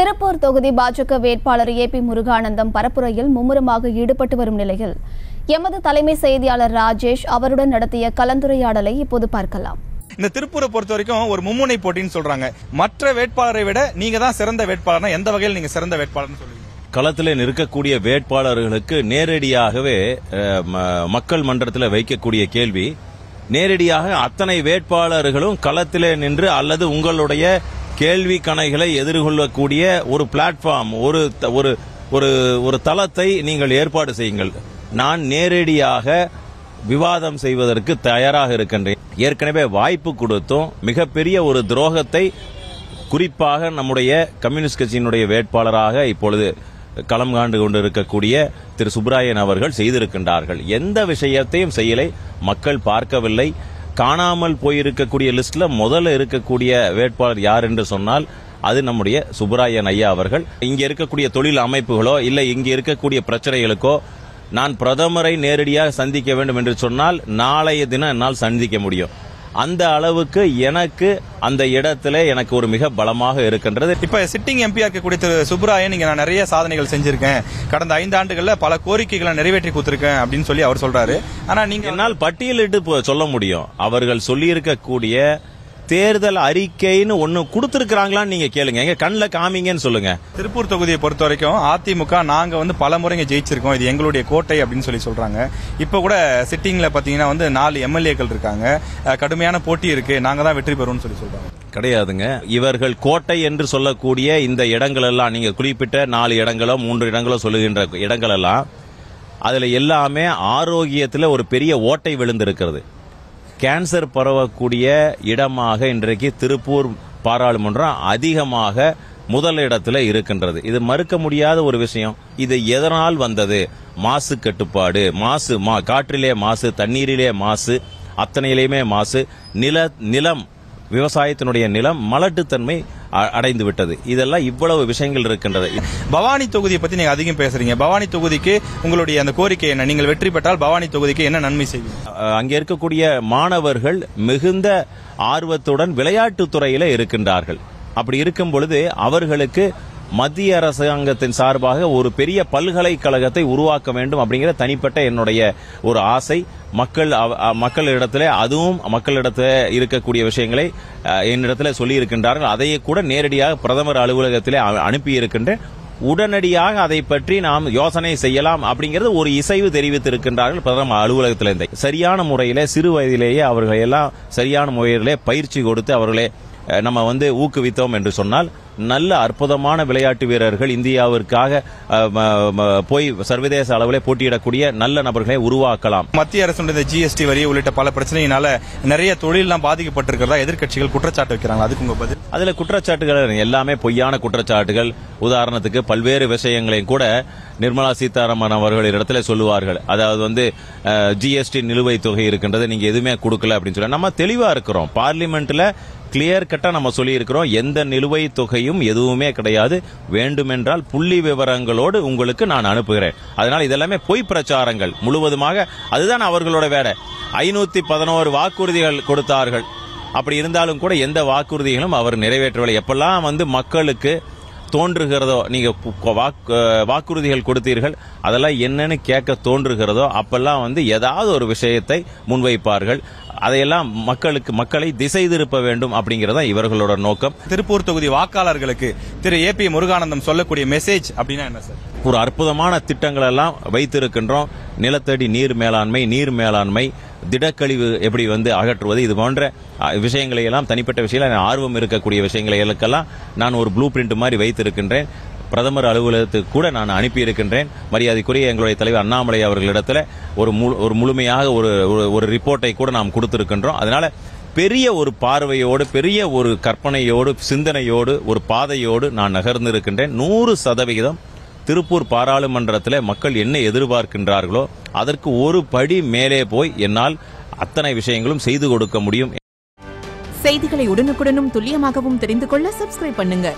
திருப்பூர் தொகுதி பாஜக வேட்பாளர் ஏபி முருகானந்தம் பரப்புரையில் மும்முரமாக ஈடுபட்டு வரும் நிலையில் எமது தலைமை செய்தியாளர் ராஜேஷ் அவருடன் நடத்திய கலந்துரையாடலை இப்போது பார்க்கலாம். இந்த திருப்பூரை பொறுத்த வரைக்கும் ஒரு மும்முனை போட்டின்னு சொல்றாங்க. மற்ற வேட்பாளரை விட நீங்க தான் சிறந்த வேட்பாளர்னா எந்த வகையில் நீங்க சிறந்த வேட்பாளர்னு சொல்லுவீங்க? களத்தில் நிற்கக்கூடிய வேட்பாளர்களுக்கு நேரடியாகவே மக்கள் மன்றத்தில் வைக்கக்கூடிய கேள்வி, நேரடியாக அத்தனை வேட்பாளர்களும் களத்திலே நின்று அல்லது உங்களுடைய கேள்வி கணைகளை எதிர்கொள்ளக்கூடிய ஒரு பிளாட்ஃபார்ம், ஒரு தளத்தை நீங்கள் ஏற்பாடு செய்யுங்கள். நான் நேரடியாக விவாதம் செய்வதற்கு தயாராக இருக்கின்றேன். ஏற்கனவே வாய்ப்பு கொடுத்தும் மிகப்பெரிய ஒரு துரோகத்தை குறிப்பாக நம்முடைய கம்யூனிஸ்ட் கட்சியினுடைய வேட்பாளராக இப்பொழுது களம் காண்டு கொண்டிருக்கக்கூடிய திரு சுப்ராயன் அவர்கள் செய்திருக்கின்றார்கள். எந்த விஷயத்தையும் செய்யலை, மக்கள் பார்க்கவில்லை. காணாமல் போயிருக்கக்கூடிய லிஸ்ட்ல முதல்ல இருக்கக்கூடிய வேட்பாளர் யார் என்று சொன்னால் அது நம்முடைய சுப்ராயன் ஐயா அவர்கள். இங்க இருக்கக்கூடிய தொழில் அமைப்புகளோ இல்ல இங்க இருக்கக்கூடிய பிரச்சனைகளுக்கோ நான் பிரதமரை நேரடியாக சந்திக்க வேண்டும் என்று சொன்னால் நாளைய தினம் என்னால் சந்திக்க முடியும். அந்த அளவுக்கு எனக்கு அந்த இடத்துல எனக்கு ஒரு மிக பலமாக இருக்கின்றது. இப்ப சிட்டிங் எம்பியா இருக்கக்கூடிய திரு சுப்ராயன், நீங்க நான் நிறைய சாதனைகள் செஞ்சிருக்கேன், கடந்த 5 ஆண்டுகள்ல பல கோரிக்கைகளை நிறைவேற்றி கொடுத்திருக்கேன் அப்படின்னு சொல்லி அவர் சொல்றாரு. ஆனா நீங்க என்னால் பட்டியலிட்டு சொல்ல முடியும். அவர்கள் சொல்லியிருக்கக்கூடிய தேர்தல் அறிக்கைன்னு ஒன்னு கொடுத்திருக்காங்களான்னு நீங்க கேளுங்க, எங்க கண்ணில் காமிங்கன்னு சொல்லுங்க. திருப்பூர் தொகுதியை பொறுத்த வரைக்கும் அதிமுக நாங்க பல முறைங்க ஜெயிச்சிருக்கோம், இது எங்களுடைய கோட்டை அப்படின்னு சொல்றாங்க. இப்ப கூட சிட்டிங்ல பாத்தீங்கன்னா 4 எம்எல்ஏக்கள் இருக்காங்க, கடுமையான போட்டி இருக்கு, நாங்க தான் வெற்றி பெறுவோம்னு சொல்றாங்க. கிடையாதுங்க. இவர்கள் கோட்டை என்று சொல்லக்கூடிய இந்த இடங்கள் எல்லாம், நீங்க குறிப்பிட்ட 4 இடங்களோ 3 இடங்களோ சொல்லுகின்ற இடங்கள் எல்லாம், அதுல எல்லாமே ஆரோக்கியத்தில் ஒரு பெரிய ஓட்டை விழுந்திருக்கிறது. கேன்சர் பரவக்கூடிய இடமாக இன்றைக்கு திருப்பூர் பாராளுமன்றம் அதிகமாக முதலிடத்தில் இருக்கின்றது. இது மறுக்க முடியாத ஒரு விஷயம். இது எதனால் வந்தது? மாசு கட்டுப்பாடு, காற்றிலே மாசு, தண்ணீரிலே மாசு, அத்தனையிலேயுமே மாசு, நிலம் விவசாயத்தினுடைய நிலம் மலட்டுத்தன்மை அடைந்து விட்டது. இதெல்லாம் இவ்வளவு விஷயங்கள் இருக்கின்றது. பவானி தொகுதியை பத்தி நீங்க அதிகம் பேசுறீங்க. பவானி தொகுதிக்கு உங்களுடைய அந்த கோரிக்கை என்ன? நீங்கள் வெற்றி பெற்றால் பவானி தொகுதிக்கு என்ன நன்மை செய்வீங்க? அங்கே இருக்கக்கூடிய மாணவர்கள் மிகுந்த ஆர்வத்துடன் விளையாட்டுத் துறையில இருக்கின்றார்கள். அப்படி இருக்கும் பொழுது அவர்களுக்கு மத்திய அரசாங்கத்தின் சார்பாக ஒரு பெரிய பல்கலைக்கழகத்தை உருவாக்க வேண்டும் அப்படிங்கிற தனிப்பட்ட என்னுடைய ஒரு ஆசை. மக்களிடத்தில் அதுவும் மக்களிடத்தில் இருக்கக்கூடிய விஷயங்களை என்னிடத்தில் சொல்லி இருக்கின்றார்கள். அதையே கூட நேரடியாக பிரதமர் அலுவலகத்திலே அனுப்பி இருக்கின்றேன். உடனடியாக அதை பற்றி நாம் யோசனை செய்யலாம் அப்படிங்கிறது ஒரு இசைவு தெரிவித்திருக்கின்றார்கள் பிரதமர் அலுவலகத்திலிருந்து. சரியான முறையிலே சிறு வயதிலேயே அவர்களை எல்லாம் சரியான முறையிலே பயிற்சி கொடுத்து அவர்களே நம்ம ஊக்குவித்தோம் என்று சொன்னால் நல்ல அற்புதமான விளையாட்டு வீரர்கள் இந்தியாவிற்காக போய் சர்வதேச அளவில் போட்டியிடக்கூடிய நல்ல நபர்களை உருவாக்கலாம். மத்திய அரசுடைய ஜிஎஸ்டி வரி உள்ளிட்ட பல பிரச்சனையினால நிறைய தொழிலெல்லாம் பாதிக்கப்பட்டிருக்கிறதா எதிர்க்கட்சிகள் குற்றச்சாட்டு வைக்கிறாங்க. அதுக்கு உங்க பதில்? அதுல குற்றச்சாட்டுகள் எல்லாமே பொய்யான குற்றச்சாட்டுகள். உதாரணத்துக்கு பல்வேறு விஷயங்களையும் கூட நிர்மலா சீதாராமன் அவர்கள் இடத்துல சொல்லுவார்கள். அதாவது ஜிஎஸ்டி நிலுவைத் தொகை இருக்கின்றது, நீங்க எதுவுமே கொடுக்கல அப்படின்னு சொல்லி நம்ம தெளிவா இருக்கிறோம். பார்லிமெண்ட்ல கிளியர் கட்டா நம்ம சொல்லி இருக்கிறோம், எந்த நிலுவைத் தொகையும் எதுவுமே கிடையாது, வேண்டுமென்றால் புள்ளி விவரங்களோடு உங்களுக்கு நான் அனுப்புகிறேன். அதனால இதெல்லாமே பொய் பிரச்சாரங்கள் முழுவதுமாக. அதுதான் அவர்களோட வேலை. 511 வாக்குறுதிகள் கொடுத்தார்கள். அப்படி இருந்தாலும் கூட எந்த வாக்குறுதிகளும் அவர் நிறைவேற்றவில்லை. எப்பெல்லாம் மக்களுக்கு தோன்றுகிறதோ, நீங்க வாக்குறுதிகள் கொடுத்தீர்கள், அதெல்லாம் என்னன்னு கேட்க தோன்றுகிறதோ அப்பெல்லாம் ஏதாவது ஒரு விஷயத்தை முன்வைப்பார்கள். அதையெல்லாம் மக்களை திசை திருப்ப வேண்டும் அப்படிங்கறதா இவர்களோட நோக்கம். திருப்பூர் தொகுதி வாக்காளர்களுக்கு திரு ஏபி முருகானந்தம் சொல்லக்கூடிய மெசேஜ் அப்படின்னா என்ன சார்? ஒரு அற்புதமான திட்டங்கள் எல்லாம் வைத்திருக்கின்றோம். நிலத்தடி நீர் மேலாண்மை, திடக்கழிவு எப்படி அகற்றுவது, இது போன்ற விஷயங்களை எல்லாம் தனிப்பட்ட விஷயங்கள் ஆர்வம் இருக்கக்கூடிய விஷயங்களுக்கெல்லாம் நான் ஒரு ப்ளூ பிரிண்ட் மாதிரி வைத்திருக்கின்றேன். பிரதமர் அலுவலகத்துக்கு கூட நான் அனுப்பியிருக்கின்றேன். மரியாதைக்குரிய எங்களுடைய தலைவர் அண்ணாமலை அவர்களிடத்தில் ஒரு முழுமையாக ஒரு ரிப்போர்ட்டை கூட நாம் கொடுத்திருக்கின்றோம். அதனால பெரிய ஒரு பார்வையோடு, பெரிய ஒரு கற்பனையோடு, சிந்தனையோடு, ஒரு பாதையோடு நான் நகர்ந்திருக்கின்றேன். 100% திருப்பூர் பாராளுமன்றத்தில் மக்கள் என்ன எதிர்பார்க்கின்றார்களோ அதற்கு ஒரு படி மேலே போய் என்னால் அத்தனை விஷயங்களும் செய்து கொடுக்க முடியும். செய்திகளை உடனுக்குடனும் துல்லியமாகவும் தெரிந்து கொள்ள சப்ஸ்கிரைப் பண்ணுங்க.